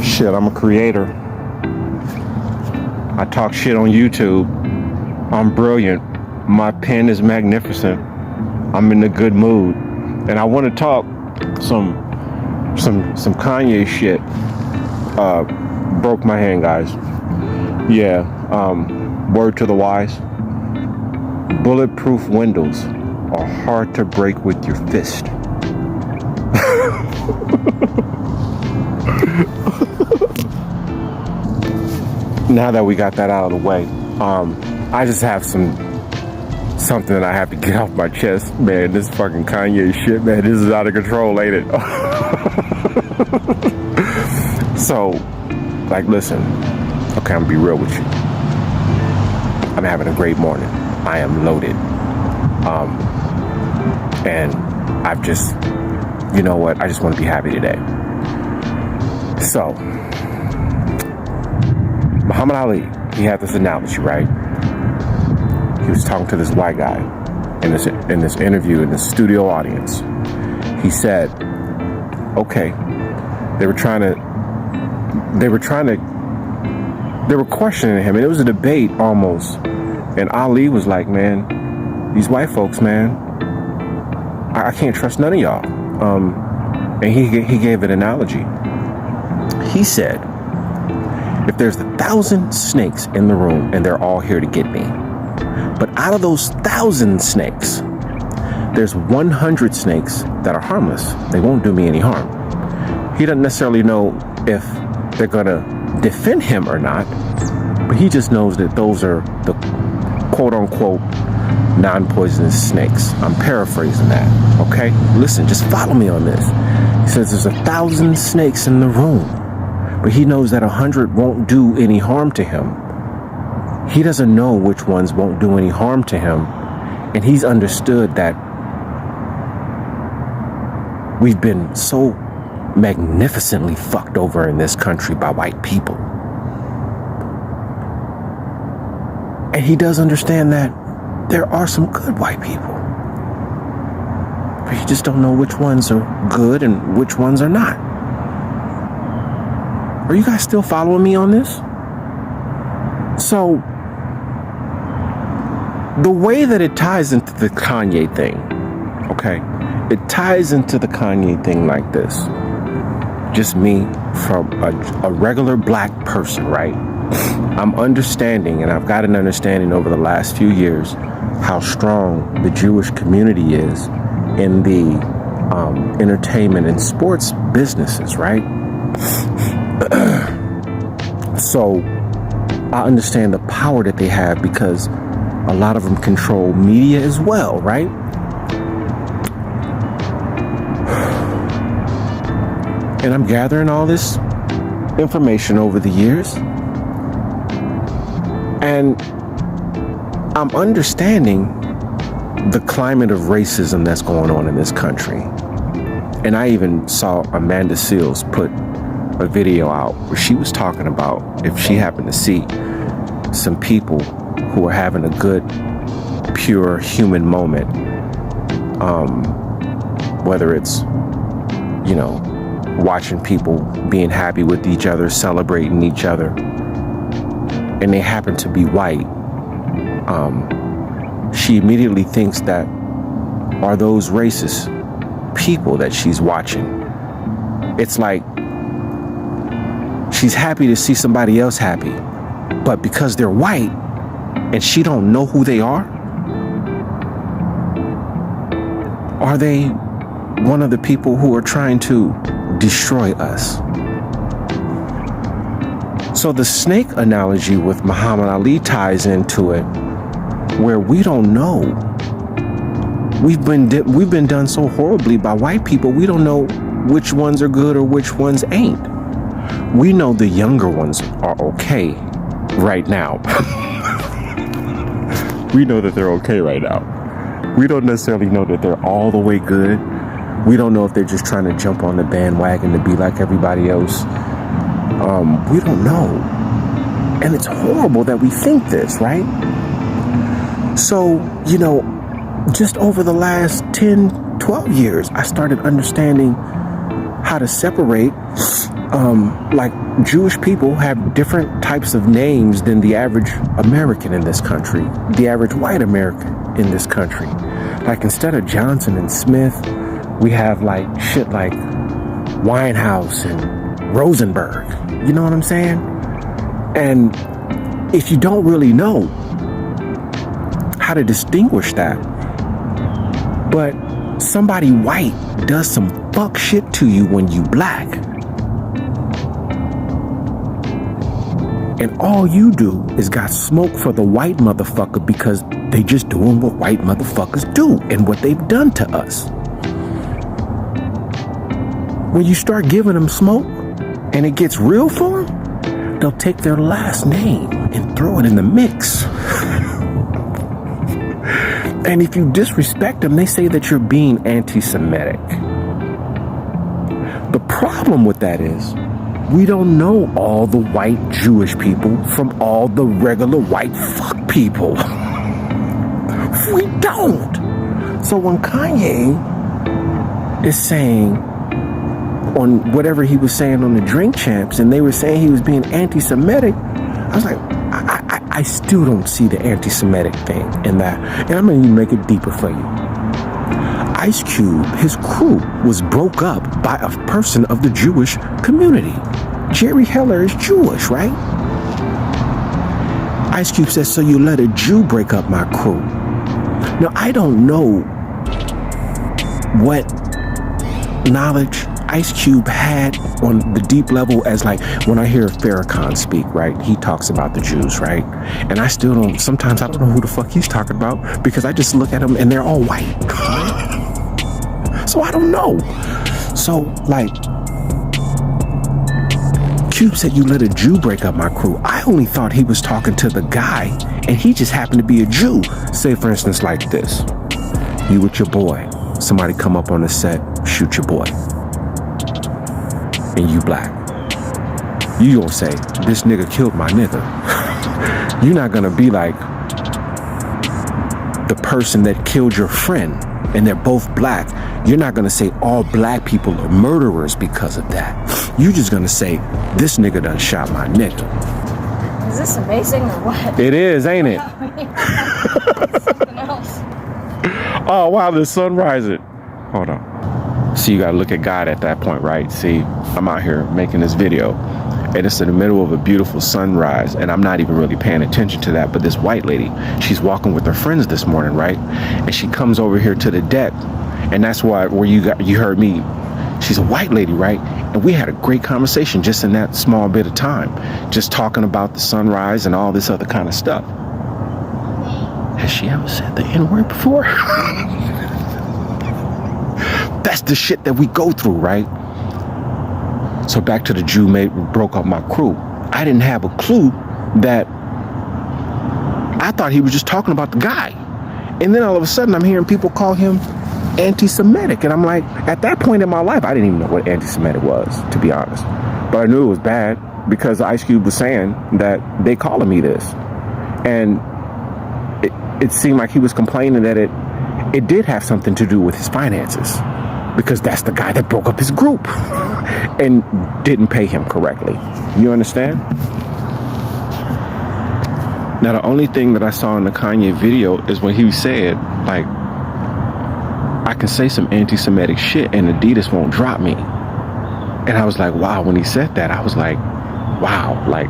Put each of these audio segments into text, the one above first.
Shit, I'm a creator. I talk shit on YouTube. I'm brilliant. My pen is magnificent. I'm in a good mood. And I want to talk some Kanye shit. Broke my hand, guys. Yeah, word to the wise. Bulletproof windows are hard to break with your fist. Now that we got that out of the way, I just have something that I have to get off my chest, man. This fucking Kanye shit, man, this is out of control, ain't it? So, like, listen, okay, I'm gonna be real with you. I'm having a great morning. I am loaded. And I've just, you know what? I just want to be happy today. So, Muhammad Ali, he had this analogy, right? He was talking to this white guy in this interview in the studio audience. He said, okay, they were questioning him, and it was a debate almost. And Ali was like, man, these white folks, man, I can't trust none of y'all. And he gave an analogy. He said, if there's 1,000 snakes in the room and they're all here to get me, but out of those 1,000 snakes, there's 100 snakes that are harmless. They won't do me any harm. He doesn't necessarily know if they're gonna defend him or not, but he just knows that those are the quote-unquote non-poisonous snakes. I'm paraphrasing that, okay? Listen, just follow me on this. He says there's 1,000 snakes in the room, but he knows that 100 won't do any harm to him. He doesn't know which ones won't do any harm to him, and he's understood that we've been so magnificently fucked over in this country by white people. And he does understand that there are some good white people, but you just don't know which ones are good and which ones are not. Are you guys still following me on this? So, the way that it ties into the Kanye thing, okay? It ties into the Kanye thing like this. Just me, from a regular black person, right? I'm understanding, and I've got an understanding over the last few years, how strong the Jewish community is in the entertainment and sports businesses, right? So I understand the power that they have because a lot of them control media as well, right? And I'm gathering all this information over the years, and I'm understanding the climate of racism that's going on in this country. And I even saw Amanda Seales put a video out where she was talking about if she happened to see some people who are having a good, pure human moment, whether it's, you know, watching people being happy with each other, celebrating each other, and they happen to be white, she immediately thinks that are those racist people that she's watching. It's like she's happy to see somebody else happy, but because they're white and she don't know who they are they one of the people who are trying to destroy us? So the snake analogy with Muhammad Ali ties into it, where we don't know. We've been done so horribly by white people, we don't know which ones are good or which ones ain't. We know the younger ones are okay right now. We know that they're okay right now. We don't necessarily know that they're all the way good. We don't know if they're just trying to jump on the bandwagon to be like everybody else. We don't know. And it's horrible that we think this, right? So, you know, just over the last 10, 12 years, I started understanding how to separate like Jewish people have different types of names than the average American in this country, the average white American in this country. Like instead of Johnson and Smith, we have like shit like Winehouse and Rosenberg. You know what I'm saying? And if you don't really know how to distinguish that, but somebody white does some fuck shit to you when you black, and all you do is got smoke for the white motherfucker because they just doing what white motherfuckers do and what they've done to us. When you start giving them smoke and it gets real for them, they'll take their last name and throw it in the mix. And if you disrespect them, they say that you're being anti-Semitic. The problem with that is we don't know all the white Jewish people from all the regular white fuck people. We don't. So when Kanye is saying on whatever he was saying on the Drink Champs, and they were saying he was being anti-Semitic, I was like, I still don't see the anti-Semitic thing in that. And I'm going to make it deeper for you. Ice Cube, his crew was broke up by a person of the Jewish community. Jerry Heller is Jewish, right? Ice Cube says, so you let a Jew break up my crew. Now, I don't know what knowledge Ice Cube had on the deep level, as like when I hear Farrakhan speak, right? He talks about the Jews, right? And I still don't, sometimes I don't know who the fuck he's talking about because I just look at them and they're all white. So I don't know. So like, Cube said, you let a Jew break up my crew. I only thought he was talking to the guy and he just happened to be a Jew. Say for instance like this, you with your boy, somebody come up on the set, shoot your boy, and you black. You gonna say, this nigga killed my nigga. You're not gonna be like the person that killed your friend and they're both black. You're not gonna say all black people are murderers because of that. You're just gonna say, this nigga done shot my nigga. Is this amazing or what? It is, ain't it? Something else. Oh wow, the sun rising. Hold on. See, you gotta look at God at that point, right? See, I'm out here making this video and it's in the middle of a beautiful sunrise and I'm not even really paying attention to that, but this white lady, she's walking with her friends this morning, right? And she comes over here to the deck, and that's where you heard me. She's a white lady, right? And we had a great conversation just in that small bit of time, just talking about the sunrise and all this other kind of stuff. Has she ever said the N-word before? That's the shit that we go through, right? So back to the Jew broke up my crew. I didn't have a clue that I thought he was just talking about the guy. And then all of a sudden I'm hearing people call him anti-Semitic. And I'm like, at that point in my life, I didn't even know what anti-Semitic was, to be honest. But I knew it was bad because Ice Cube was saying that they calling me this. And it seemed like he was complaining that it did have something to do with his finances, because that's the guy that broke up his group and didn't pay him correctly. You understand? Now, the only thing that I saw in the Kanye video is when he said, like, I can say some anti-Semitic shit and Adidas won't drop me. And I was like, wow, when he said that, I was like, wow, like,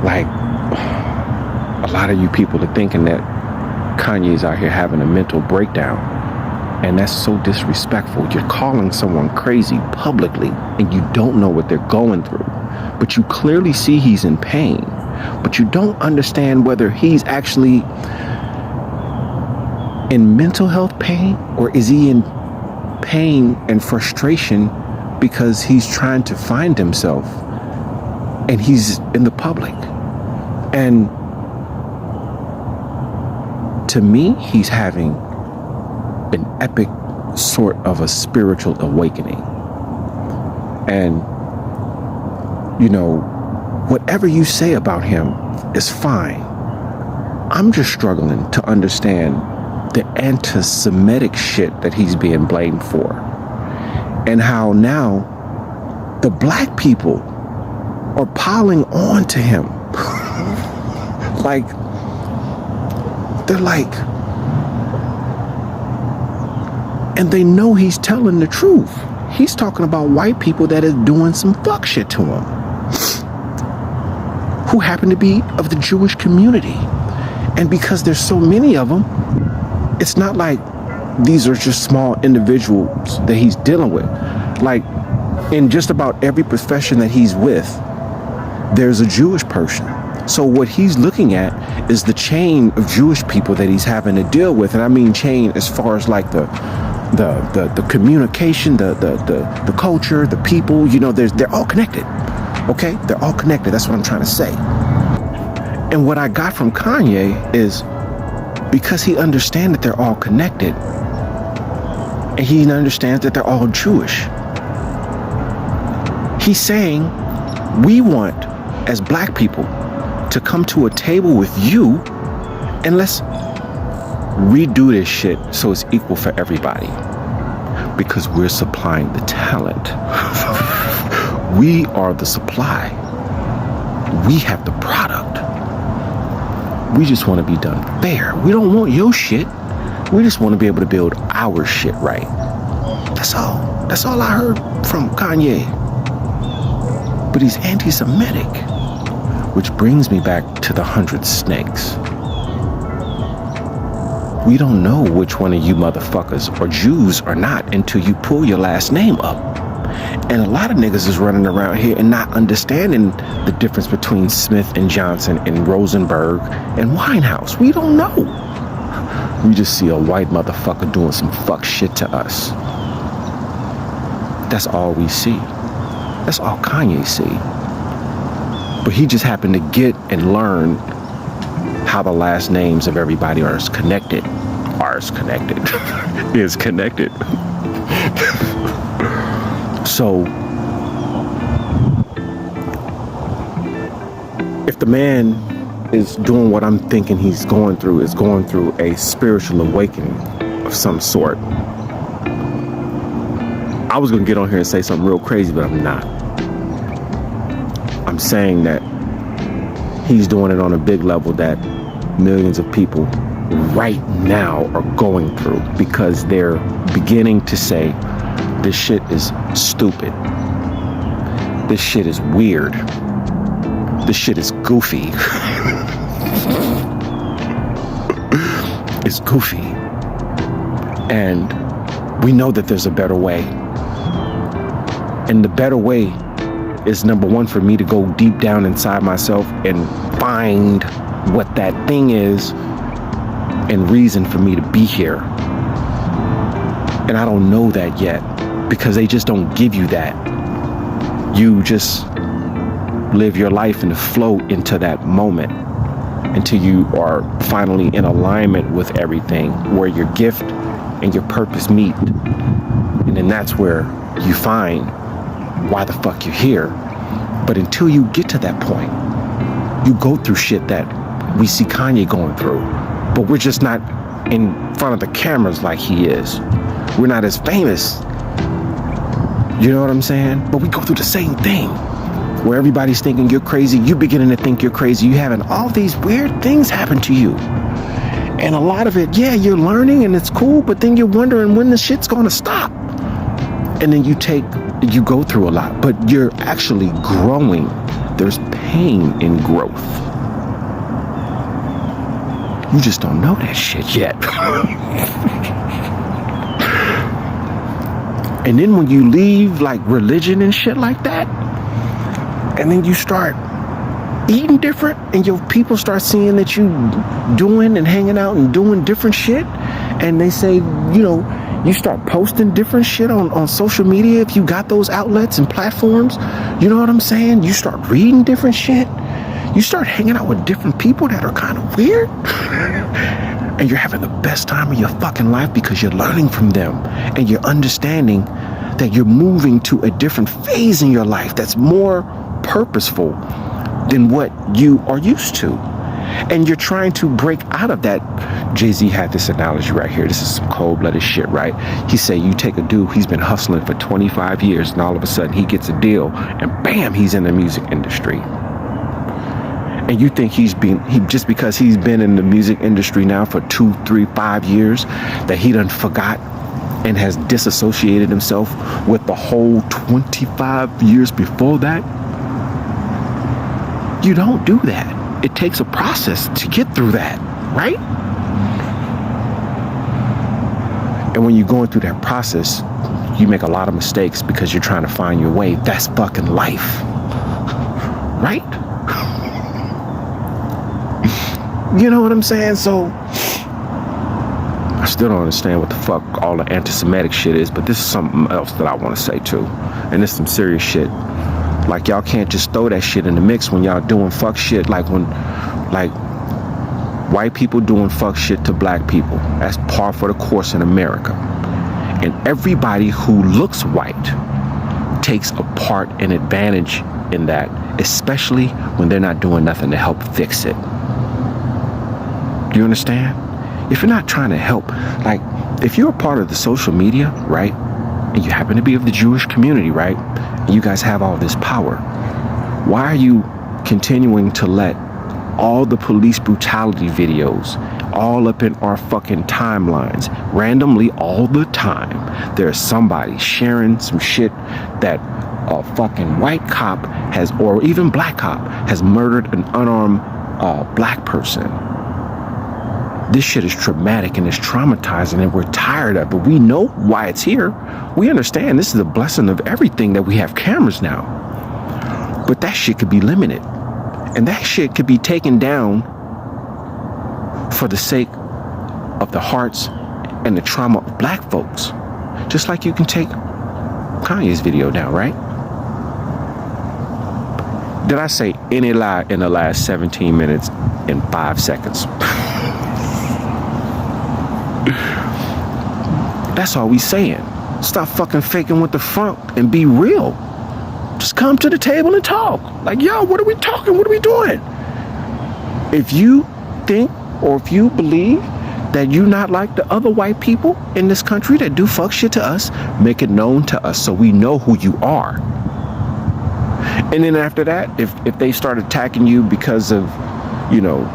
like, a lot of you people are thinking that Kanye's out here having a mental breakdown. And that's so disrespectful. You're calling someone crazy publicly and you don't know what they're going through. But you clearly see he's in pain. But you don't understand whether he's actually in mental health pain or is he in pain and frustration because he's trying to find himself and he's in the public. And to me, he's having an epic sort of a spiritual awakening. And, you know, whatever you say about him is fine. I'm just struggling to understand the anti-Semitic shit that he's being blamed for. and how now the black people are piling on to him. Like, they're like, and they know he's telling the truth. He's talking about white people that is doing some fuck shit to him, who happen to be of the Jewish community. And because there's so many of them, it's not like these are just small individuals that he's dealing with. Like, in just about every profession that he's with, there's a Jewish person. So what he's looking at is the chain of Jewish people that he's having to deal with. And I mean chain as far as like the communication, the culture, the people, you know, they're all connected. Okay? They're all connected. That's what I'm trying to say. And what I got from Kanye is, because he understands that they're all connected, and he understands that they're all Jewish, he's saying, we want, as black people, to come to a table with you and let's redo this shit so it's equal for everybody. Because we're supplying the talent. We are the supply. We have the product. We just want to be done fair. We don't want your shit. We just want to be able to build our shit right. That's all. That's all I heard from Kanye. But he's anti-Semitic, which brings me back to the 100 snakes. We don't know which one of you motherfuckers are Jews or not until you pull your last name up. And a lot of niggas is running around here and not understanding the difference between Smith and Johnson and Rosenberg and Winehouse. We don't know. We just see a white motherfucker doing some fuck shit to us. That's all we see. That's all Kanye see. But he just happened to get and learn how the last names of everybody are connected. Is connected. So, if the man is doing what I'm thinking he's going through, is going through a spiritual awakening of some sort. I was going to get on here and say something real crazy, but I'm not. I'm saying that he's doing it on a big level that millions of people right now are going through, because they're beginning to say, this shit is stupid. This shit is weird. This shit is goofy. It's goofy. And we know that there's a better way. And the better way is, number one, for me to go deep down inside myself and find what that thing is and reason for me to be here. And I don't know that yet, because they just don't give you that. You just live your life and float into that moment until you are finally in alignment with everything, where your gift and your purpose meet. And then that's where you find why the fuck you're here. But until you get to that point, you go through shit that we see Kanye going through. But we're just not in front of the cameras like he is. We're not as famous. You know what I'm saying? But we go through the same thing, where everybody's thinking you're crazy. You beginning to think you're crazy. You having all these weird things happen to you. And a lot of it, yeah, you're learning and it's cool, but then you're wondering when the shit's gonna stop. And then you go through a lot, but you're actually growing. There's pain in growth. You just don't know that shit yet. And then when you leave like religion and shit like that, and then you start eating different, and your people start seeing that you doing and hanging out and doing different shit, and they say, you know, you start posting different shit on social media if you got those outlets and platforms. You know what I'm saying? You start reading different shit. You start hanging out with different people that are kind of weird. And you're having the best time of your fucking life because you're learning from them. And you're understanding that you're moving to a different phase in your life that's more purposeful than what you are used to. And you're trying to break out of that. Jay-Z had this analogy right here. This is some cold-blooded shit, right? He said, you take a dude, he's been hustling for 25 years, and all of a sudden he gets a deal, and bam, he's in the music industry. And you think just because he's been in the music industry now for 2, 3, 5 years, that he done forgot and has disassociated himself with the whole 25 years before that? You don't do that. It takes a process to get through that, right? And when you're going through that process, you make a lot of mistakes because you're trying to find your way. That's fucking life, right? You know what I'm saying? So I still don't understand what the fuck all the anti-Semitic shit is, but this is something else that I want to say too. And this is some serious shit. Like, y'all can't just throw that shit in the mix when y'all doing fuck shit. Like white people doing fuck shit to black people. That's par for the course in America. And everybody who looks white takes a part and advantage in that, especially when they're not doing nothing to help fix it. Do you understand? If you're not trying to help, like, if you're a part of the social media, right, and you happen to be of the Jewish community, right, and you guys have all this power, why are you continuing to let all the police brutality videos all up in our fucking timelines randomly all the time? There's somebody sharing some shit that a fucking white cop has, or even black cop has murdered an unarmed black person. This shit is traumatic and it's traumatizing, and we're tired of it. We know why it's here. We understand this is a blessing of everything that we have cameras now. But that shit could be limited. And that shit could be taken down for the sake of the hearts and the trauma of black folks. Just like you can take Kanye's video down, right? Did I say any lie in the last 17 minutes and 5 seconds? That's all we saying. Stop fucking faking with the front and be real. Just come to the table and talk. Like, yo, what are we talking? What are we doing? If you think, or if you believe that you're not like the other white people in this country that do fuck shit to us, make it known to us so we know who you are. And then after that, if they start attacking you because of, you know,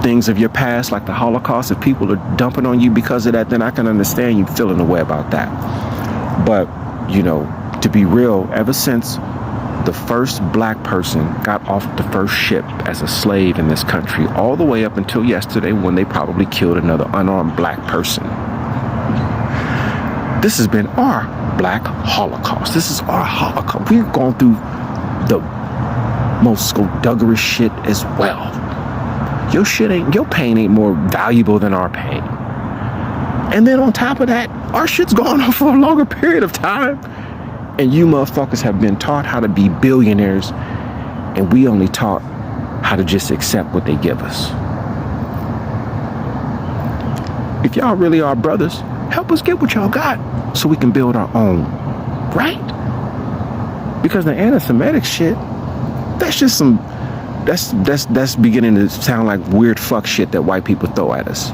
things of your past, like the Holocaust, if people are dumping on you because of that, then I can understand you feeling a way about that. But, you know, to be real, ever since the first black person got off the first ship as a slave in this country, all the way up until yesterday when they probably killed another unarmed black person, this has been our black Holocaust. This is our Holocaust. We've gone through the most skullduggerous shit as well. Your pain ain't more valuable than our pain. And then on top of that, our shit's gone on for a longer period of time. And you motherfuckers have been taught how to be billionaires, and we only taught how to just accept what they give us. If y'all really are brothers, help us get what y'all got so we can build our own, right? Because the anti-Semitic shit, that's just some, that's beginning to sound like weird fuck shit that white people throw at us.